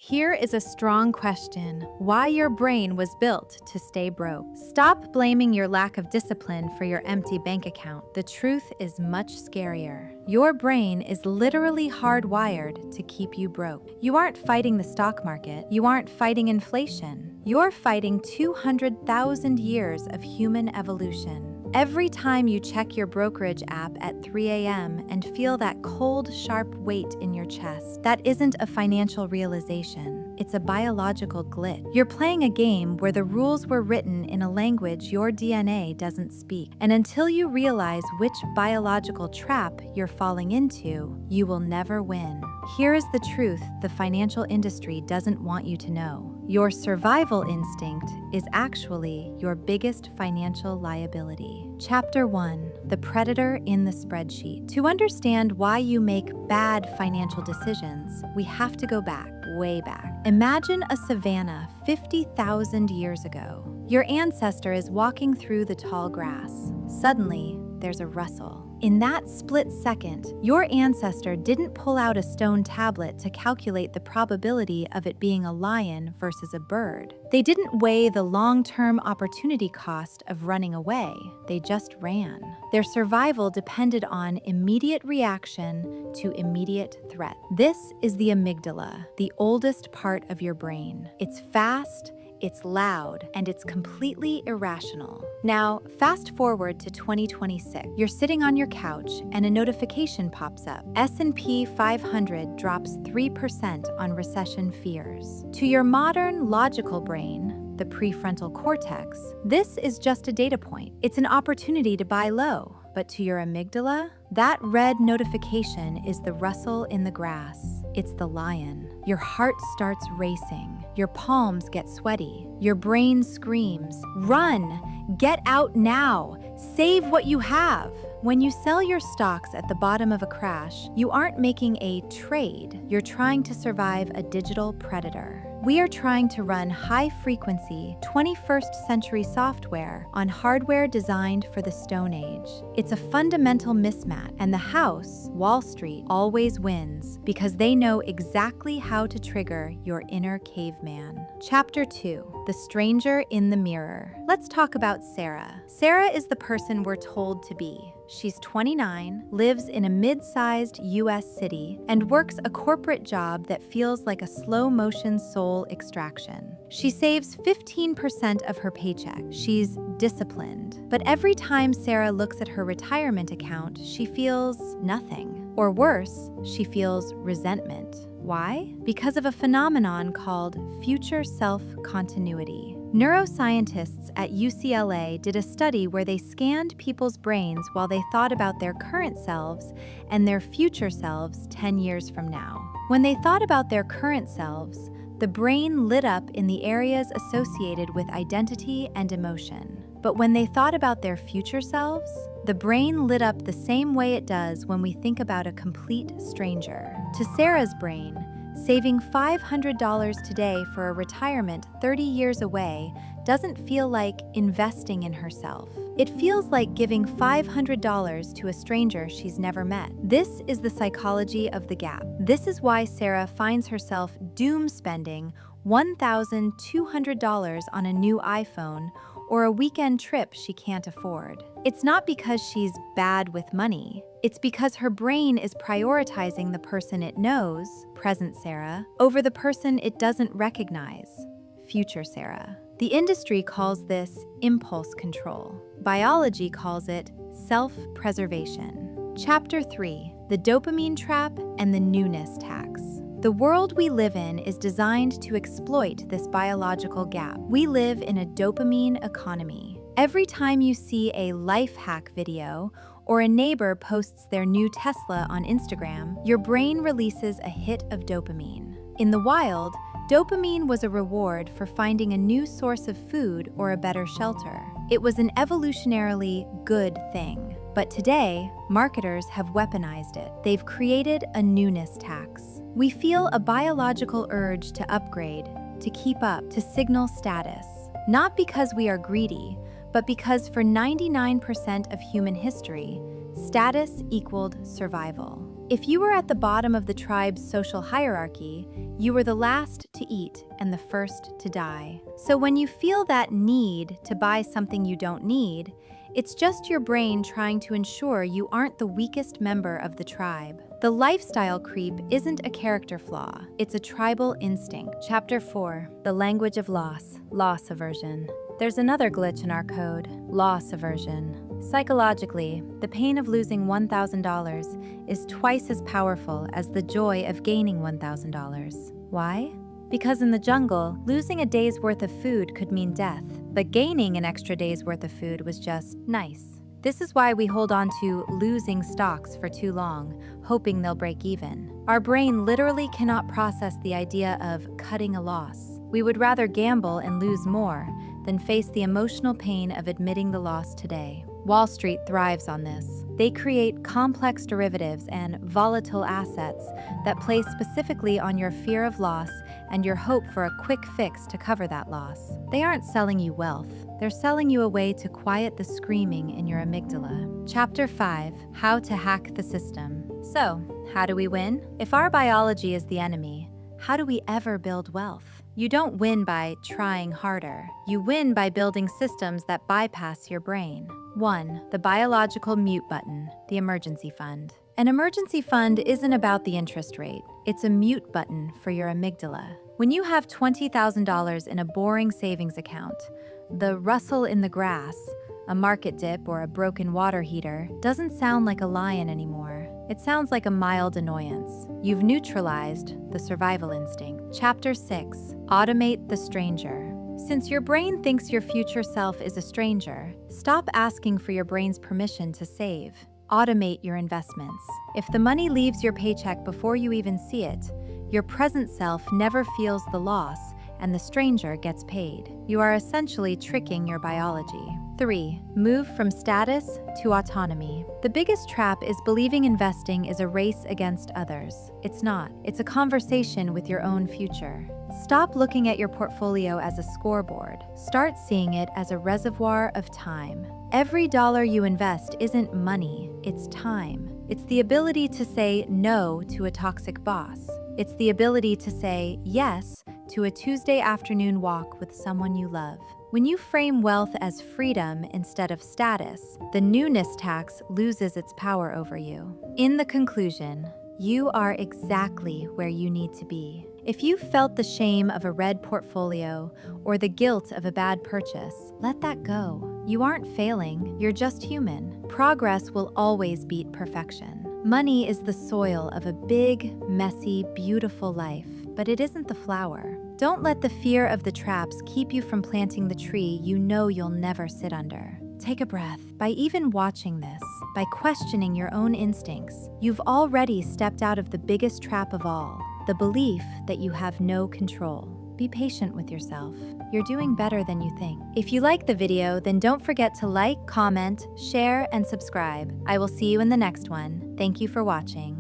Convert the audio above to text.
Here is a strong question: why your brain was built to stay broke. Stop blaming your lack of discipline for your empty bank account. The truth is much scarier. Your brain is literally hardwired to keep you broke. You aren't fighting the stock market. You aren't fighting inflation. You're fighting 200,000 years of human evolution. Every time you check your brokerage app at 3 a.m. and feel that cold, sharp weight in your chest, that isn't a financial realization. It's a biological glitch. You're playing a game where the rules were written in a language your DNA doesn't speak. And until you realize which biological trap you're falling into, you will never win. Here is the truth the financial industry doesn't want you to know. Your survival instinct is actually your biggest financial liability. Chapter 1: The Predator in the Spreadsheet. To understand why you make bad financial decisions, we have to go back, way back. Imagine a savanna 50,000 years ago. Your ancestor is walking through the tall grass. Suddenly, there's a rustle. In that split second, your ancestor didn't pull out a stone tablet to calculate the probability of it being a lion versus a bird. They didn't weigh the long-term opportunity cost of running away. They just ran. Their survival depended on immediate reaction to immediate threat. This is the amygdala, the oldest part of your brain. It's fast, it's loud, and it's completely irrational. Now, fast forward to 2026. You're sitting on your couch and a notification pops up. S&P 500 drops 3% on recession fears. To your modern logical brain, the prefrontal cortex, this is just a data point. It's an opportunity to buy low. But to your amygdala, that red notification is the rustle in the grass. It's the lion. Your heart starts racing. Your palms get sweaty. Your brain screams, "Run! Get out now! Save what you have!" When you sell your stocks at the bottom of a crash, you aren't making a trade. You're trying to survive a digital predator. We are trying to run high-frequency, 21st century software on hardware designed for the Stone Age. It's a fundamental mismatch, and the house, Wall Street, always wins because they know exactly how to trigger your inner caveman. Chapter 2: The Stranger in the Mirror. Let's talk about Sarah. Sarah is the person we're told to be. She's 29, lives in a mid-sized US city, and works a corporate job that feels like a slow-motion soul extraction. She saves 15% of her paycheck. She's disciplined. But every time Sarah looks at her retirement account, she feels nothing. Or worse, she feels resentment. Why? Because of a phenomenon called future self-continuity. Neuroscientists at UCLA did a study where they scanned people's brains while they thought about their current selves and their future selves 10 years from now. When they thought about their current selves, the brain lit up in the areas associated with identity and emotion. But when they thought about their future selves, the brain lit up the same way it does when we think about a complete stranger. To Sarah's brain, saving $500 today for a retirement 30 years away doesn't feel like investing in herself. It feels like giving $500 to a stranger she's never met. This is the psychology of the gap. This is why Sarah finds herself doom spending $1,200 on a new iPhone or a weekend trip she can't afford. It's not because she's bad with money. It's because her brain is prioritizing the person it knows, present Sarah, over the person it doesn't recognize, future Sarah. The industry calls this impulse control. Biology calls it self-preservation. Chapter 3: The Dopamine Trap and the Newness Tax. The world we live in is designed to exploit this biological gap. We live in a dopamine economy. Every time you see a life hack video or a neighbor posts their new Tesla on Instagram, your brain releases a hit of dopamine. In the wild, dopamine was a reward for finding a new source of food or a better shelter. It was an evolutionarily good thing. But today, marketers have weaponized it. They've created a newness tax. We feel a biological urge to upgrade, to keep up, to signal status. Not because we are greedy, but because for 99% of human history, status equaled survival. If you were at the bottom of the tribe's social hierarchy, you were the last to eat and the first to die. So when you feel that need to buy something you don't need, it's just your brain trying to ensure you aren't the weakest member of the tribe. The lifestyle creep isn't a character flaw, it's a tribal instinct. Chapter 4. The Language of Loss. Loss aversion. There's another glitch in our code: loss aversion. Psychologically, the pain of losing $1,000 is twice as powerful as the joy of gaining $1,000. Why? Because in the jungle, losing a day's worth of food could mean death, but gaining an extra day's worth of food was just nice. This is why we hold on to losing stocks for too long, hoping they'll break even. Our brain literally cannot process the idea of cutting a loss. We would rather gamble and lose more than face the emotional pain of admitting the loss today. Wall Street thrives on this. They create complex derivatives and volatile assets that play specifically on your fear of loss and your hope for a quick fix to cover that loss. They aren't selling you wealth. They're selling you a way to quiet the screaming in your amygdala. Chapter 5. How to hack the system. So, how do we win? If our biology is the enemy, how do we ever build wealth? You don't win by trying harder. You win by building systems that bypass your brain. 1. The biological mute button, the emergency fund. An emergency fund isn't about the interest rate. It's a mute button for your amygdala. When you have $20,000 in a boring savings account, the rustle in the grass, a market dip, or a broken water heater doesn't sound like a lion anymore. It sounds like a mild annoyance. You've neutralized the survival instinct. Chapter 6. Automate the stranger. Since your brain thinks your future self is a stranger, stop asking for your brain's permission to save. Automate your investments. If the money leaves your paycheck before you even see it, your present self never feels the loss, and the stranger gets paid. You are essentially tricking your biology. 3. Move from status to autonomy. The biggest trap is believing investing is a race against others. It's not. It's a conversation with your own future. Stop looking at your portfolio as a scoreboard. Start seeing it as a reservoir of time. Every dollar you invest isn't money, it's time. It's the ability to say no to a toxic boss. It's the ability to say yes to a Tuesday afternoon walk with someone you love. When you frame wealth as freedom instead of status, the newness tax loses its power over you. In the conclusion, you are exactly where you need to be. If you felt the shame of a red portfolio or the guilt of a bad purchase, let that go. You aren't failing, you're just human. Progress will always beat perfection. Money is the soil of a big, messy, beautiful life, but it isn't the flower. Don't let the fear of the traps keep you from planting the tree you know you'll never sit under. Take a breath. By even watching this, by questioning your own instincts, you've already stepped out of the biggest trap of all, the belief that you have no control. Be patient with yourself. You're doing better than you think. If you like the video, then don't forget to like, comment, share, and subscribe. I will see you in the next one. Thank you for watching.